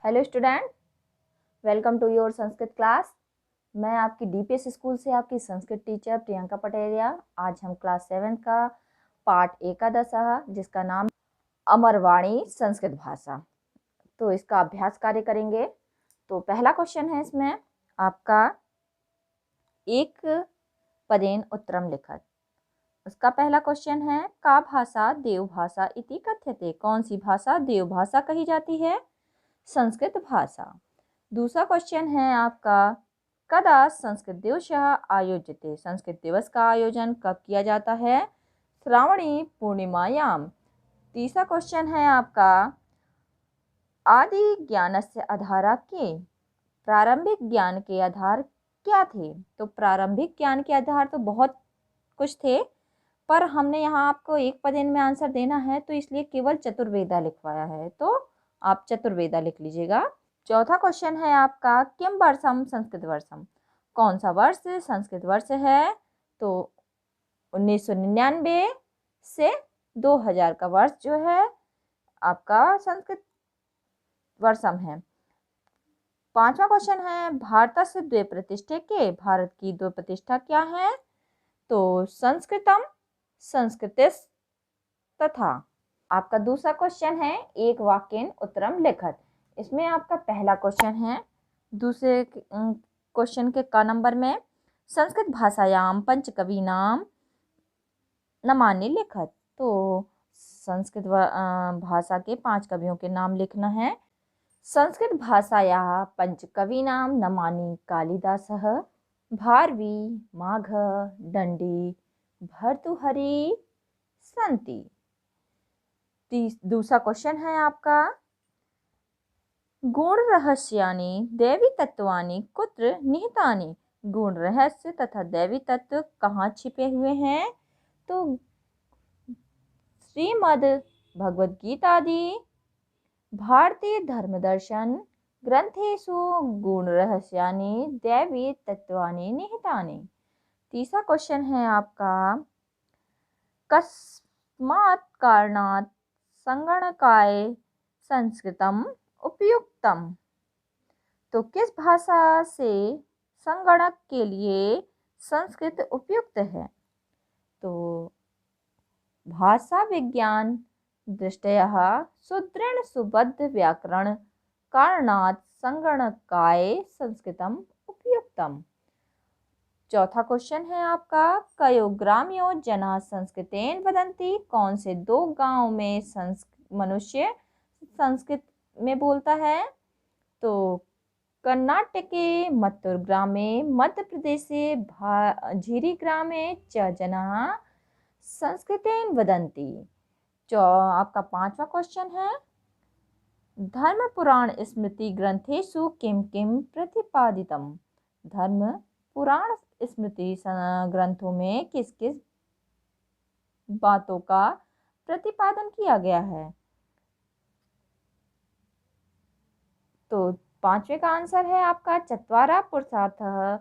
Hello student, welcome to your Sanskrit class. मैं आपकी DPS school से आपकी संस्कृत टीचर प्रियंका पटेरिया। आज हम क्लास 7 का पाठ एकादश जिसका नाम अमरवाणी संस्कृत भाषा, तो इसका अभ्यास कार्य करेंगे। तो पहला क्वेश्चन है इसमें आपका एक पदेन उत्तरम लिखत। उसका पहला क्वेश्चन है का भाषा देवभाषा इति कथ्यते। कौन सी भाषा देवभाषा कही जाती है? संस्कृत भाषा। दूसरा क्वेश्चन है आपका कदा संस्कृत दिवस आयोजित। संस्कृत दिवस का आयोजन कब किया जाता है? श्रावणी पूर्णिमायाम। तीसरा क्वेश्चन है आपका आदि ज्ञानस्य आधारा के। प्रारंभिक ज्ञान के आधार क्या थे? तो प्रारंभिक ज्ञान के आधार तो बहुत कुछ थे, पर हमने यहाँ आपको एक पदेन में आंसर देना है, तो इसलिए केवल चतुर्वेदा लिखवाया है, तो आप चतुर्वेदा लिख लीजिएगा। चौथा क्वेश्चन है आपका किम वर्षम संस्कृत वर्षम। कौन सा वर्ष संस्कृत वर्ष है? तो 1999 से 2000 का वर्ष जो है आपका संस्कृत वर्षम है। पांचवा क्वेश्चन है भारत से द्वे प्रतिष्ठे के। भारत की दो प्रतिष्ठा क्या है? तो संस्कृतम संस्कृतिस तथा। आपका दूसरा क्वेश्चन है एक वाक्येन उत्तरम लिखत। इसमें आपका पहला क्वेश्चन है दूसरे क्वेश्चन के क नंबर में संस्कृत भाषायाम पंचकवीनाम नामानि लिखत। तो संस्कृत भाषा के 5 कवियों के नाम लिखना है। संस्कृत भाषायाः पंचकवीनाम नामानि कालिदासः भारवी माघ दंडी भर्तृहरि सन्ति। दूसरा क्वेश्चन है आपका गुण रहस्यानि दैवी तत्वानि कुत्र निहितानि। गुण रहस्य तथा दैवी तत्व कहाँ छिपे हुए हैं? तो श्रीमद् भगवद गीता आदि भारतीय धर्म दर्शन ग्रंथेषु गुण रहस्यानि दैवी तत्वानि निहितानि। तीसरा क्वेश्चन है आपका कस्मात् कारणात् संगणकाय संस्कृतम उपयुक्तम। तो किस भाषा से संगणक के लिए संस्कृत उपयुक्त है? तो भाषा विज्ञान दृष्टयः सुदृढ़ सुबद्ध व्याकरण कारणात् संगणकाय संस्कृतम उपयुक्तम। चौथा क्वेश्चन है आपका कयो ग्राम्यो जना संस्कृतेन वदन्ति। कौन से 2 गांव में मनुष्य संस्कृत में बोलता है? तो कर्नाटके मत्तूर ग्रामे मध्य प्रदेशे झीरी ग्रामे च जनाः संस्कृतेन वदन्ति। आपका 5वां क्वेश्चन है धर्म पुराण स्मृति ग्रंथेषु किम किम प्रतिपादितम। धर्म पुराण स्मृति ग्रंथों में किस किस बातों का प्रतिपादन किया गया है? तो 5वें का आंसर है आपका चत्वारा पुरुषार्थः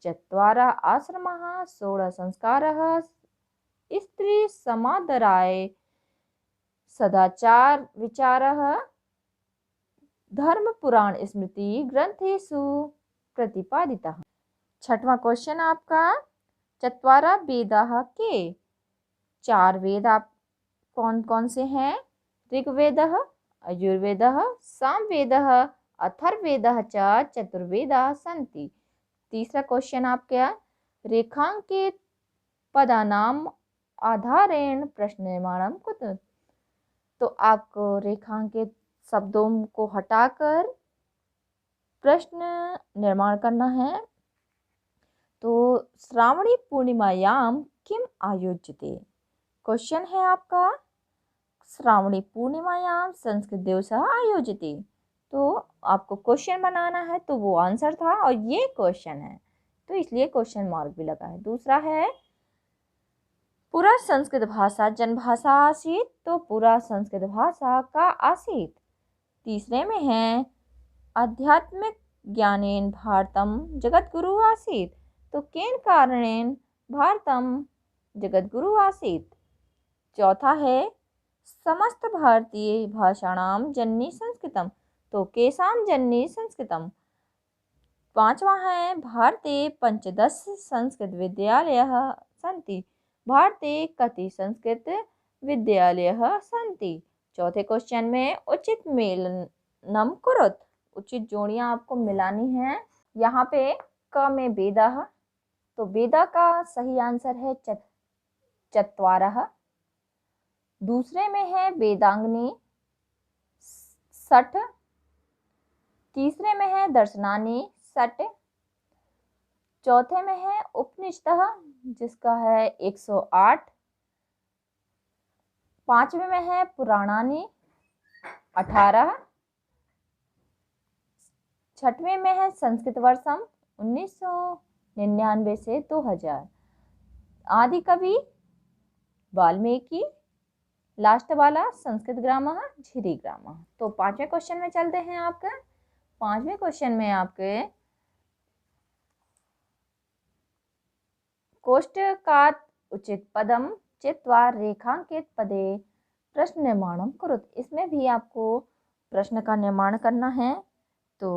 चत्वारा आश्रमः 16 संस्कारः स्त्री समादराय सदाचार विचारः धर्म पुराण स्मृति ग्रंथेषु प्रतिपादितः। 6वां क्वेश्चन आपका चत्वारा वेदाः के। 4 वेद आप कौन कौन से हैं? ऋग्वेदः यजुर्वेदः सामवेदः अथर्ववेदः च चतुर्वेदाः सन्ति। तीसरा क्वेश्चन आपका रेखांकित पदानाम आधारेण प्रश्न निर्माणम कुतः। तो आपको रेखांकित शब्दों को हटाकर प्रश्न निर्माण करना है। तो श्रावणी पूर्णिमायाम किम आयोज्यते। क्वेश्चन है आपका श्रावणी पूर्णिमायाम संस्कृत दिवस आयोजिते। तो आपको क्वेश्चन बनाना है, तो वो आंसर था और ये क्वेश्चन है, तो इसलिए क्वेश्चन मार्क भी लगा है। दूसरा है पुरा संस्कृत भाषा जनभाषा आसीत। तो पुरा संस्कृत भाषा का आसीत। तीसरे में है आध्यात्मिक ज्ञानेन भारतम जगद्गुरु आसीत। तो केन कारणेन भारतम जगद्गुरु आसीत। चौथा है समस्त भारतीय भाषाणाम जननी संस्कृतम। तो केषां जननी संस्कृतम। पांचवा है भारते पंचदश संस्कृत विद्यालयः सन्ति। भारते कति संस्कृत विद्यालयः सन्ति। चौथे क्वेश्चन में उचित मेलनम कुरुत। उचित जोड़ियां आपको मिलानी है। यहाँ पे क में वेदः, तो वेदा का सही आंसर है चत्वारः। दूसरे में है वेदांगनी 60। तीसरे में है दर्शनानी 60। चौथे में है उपनिषदः जिसका है 108। पांचवे में है पुराणानी 18। छठवें में है संस्कृत वर्षम 1999 से 2000। आदि कवि वाल्मीकि। लास्ट वाला संस्कृत ग्रामः झिरी ग्रामः। तो पांचवें क्वेश्चन में चलते हैं। आपके पांचवें क्वेश्चन में आपके कोष्टकात् उचित पदम चित्वा रेखांकित पदे प्रश्न निर्माणम कुरुत। इसमें भी आपको प्रश्न का निर्माण करना है। तो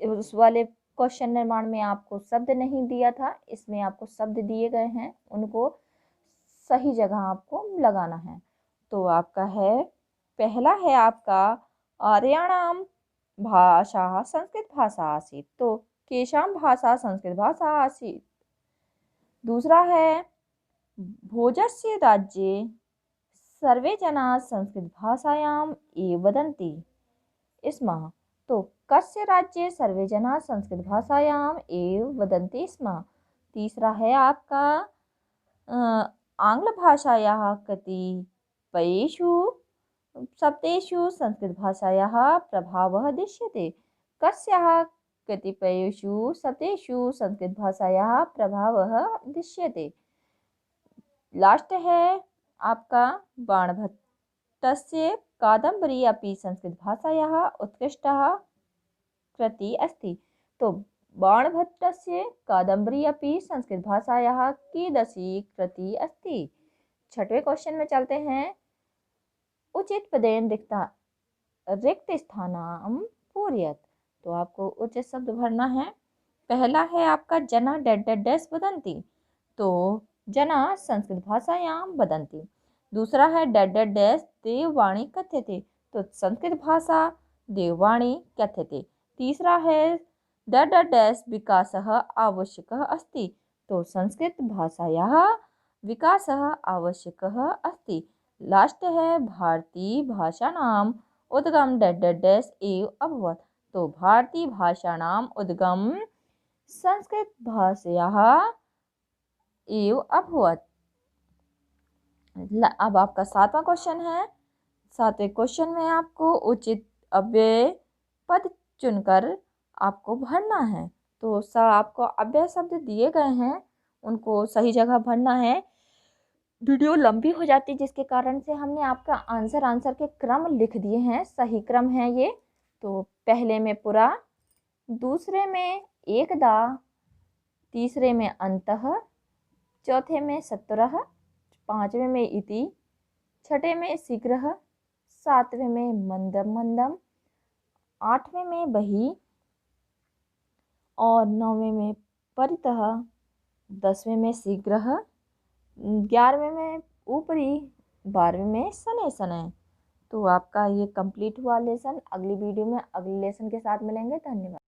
उस वाले क्वेश्चन निर्माण में आपको शब्द नहीं दिया था, इसमें आपको शब्द दिए गए हैं, उनको सही जगह आपको लगाना है। तो आपका है पहला है आपका आर्याणाम भाषा संस्कृत भाषा आसीत्। तो केषां भाषा संस्कृत भाषा आसीत्। दूसरा है भोजस्य राज्ये सर्वे जनाः संस्कृत भाषायाम् एव वदन्ति स्म। तो कस्य राज्ये सर्वे जनाः संस्कृत भाषायाम् एव वदन्ति स्म। तीसरा है आपका आंग्ल भाषायाः कतिपयेषु शब्देषु संस्कृत भाषायाः प्रभावः दृश्यते। कस्याः कतिपयेषु शब्देषु संस्कृत भाषायाः प्रभावः दृश्यते। लास्ट है आपका बाणभट्टस्य कादम्बरी अपि संस्कृत भाषायाः उत्कृष्टः कृति अस्ति। तो बाणभट्टस्य कादम्बरी अपि संस्कृत भाषायाः कीदृशी कृति अस्ति। छठवें क्वेश्चन में चलते हैं। उचित पदेन रिक्त स्थानं पूरयत। तो आपको उचित शब्द भरना है। पहला है आपका जना डैश डैश डैश वदन्ति। तो जना संस्कृत भाषायां वदन्ति। दूसरा है डैश डैश डैश देववाणी कथ्यते। तो संस्कृत भाषा देववाणी कथ्यते। तीसरा है डैश डैश डैश विकासः आवश्यकः अस्ति। तो संस्कृत भाषायाः विकासः आवश्यकः अस्ति। लास्ट है भारतीय भाषाणाम् उद्गम डैश डैश डैश एव अभवत्। तो भारतीय भाषाणाम् उद्गम संस्कृत भाषायाः एव अभवत्। अब आपका सातवां क्वेश्चन है। सातवें क्वेश्चन में आपको उचित अव्यय पद चुनकर आपको भरना है। तो आपको अव्यय शब्द दिए गए हैं, उनको सही जगह भरना है। वीडियो लंबी हो जाती जिसके कारण से हमने आपका आंसर के क्रम लिख दिए हैं, सही क्रम है ये। तो पहले में पुरा, दूसरे में एकदा, तीसरे में अंतः, चौथे में सत्रह, पांचवें में इति, छठे में शीघ्र, सातवें में मंदम मंदम, आठवें में बही और नौवें में परितः, 10वें में शीघ्र, 11वें में ऊपरी, 12वें में शनैः शनैः। तो आपका ये कंप्लीट हुआ लेसन। अगली वीडियो में अगले लेसन के साथ मिलेंगे। धन्यवाद।